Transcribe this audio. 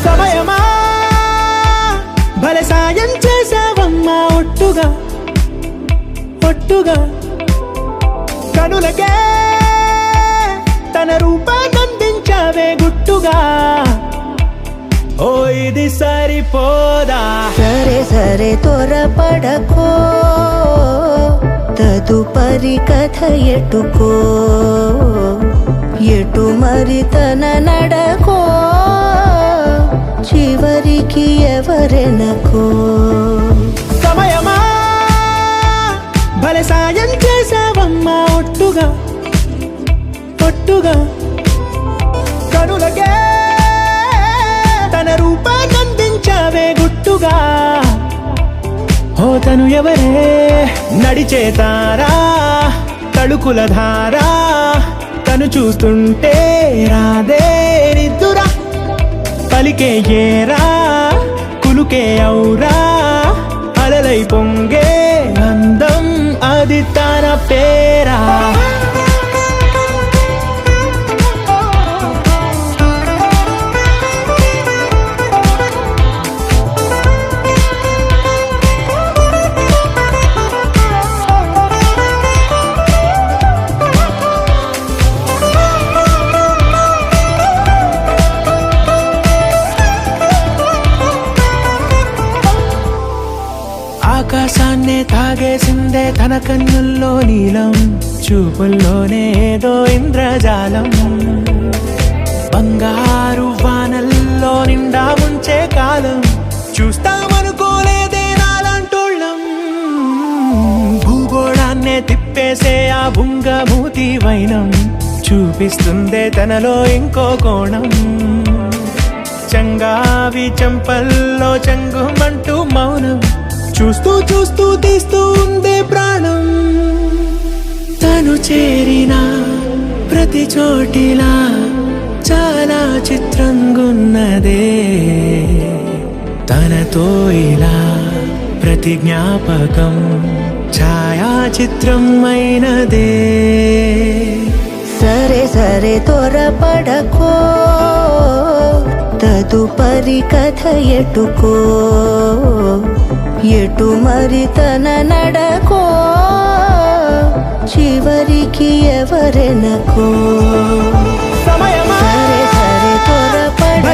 సమయమా భలే సాయం చేసావమ్మా ఒట్టుగా ఒట్టుగా కనులకే తన రూపాన్నందించావే గుట్టుగా ఓ ఇది సరిపోదా సరే సరే త్వరపడకో తదుపరి కథ ఎటుకో ఎటు మరి తన నడకో చివరికి ఎవరెనకో సమయమా భలే సాయం చేసావమ్మా ఒట్టుగా ఒట్టుగా కనులకే తన రూపాన్నందించావే గుట్టుగా ఓ తను ఎవరే నడిచే తారా తడుకుల ధారా తను చూస్తుంటే రాదే నిద్దురా పలికే ఏరా కులుకే ఔరా అలలై పొంగే అందం అది తన పేరా ఆకాశాన్నే తాగేసిందే తన కన్నుల్లో నీలం చూపుల్లోనే ఏదో ఇంద్రజాలం బంగారు వానల్లో నిండా ముంచే కాలం చూస్తామనుకోలేదే నాలంటోళ్ళం భూగోళాన్నే తిప్పేసే ఆ బుంగమూతి వైనం చూపిస్తుందే తనలో ఇంకో కోణం చంగావి చెంపల్లో చంగుమంటూ మౌనం చూస్తూ చూస్తూ తీస్తూ ఉందే ప్రాణం తను చేరిన ప్రతి చోటిలా చాలా చిత్రంగున్నదే తనతో ఇలా ప్రతి జ్ఞాపకం ఛాయాచిత్రం అయినదే సరే సరే త్వరపడకో తదుపరి కథ ఎటుకో ఎటు మరి తన నడకో చివరికి ఎవరెనకో సమయమా సరే సరే త్వరపడకో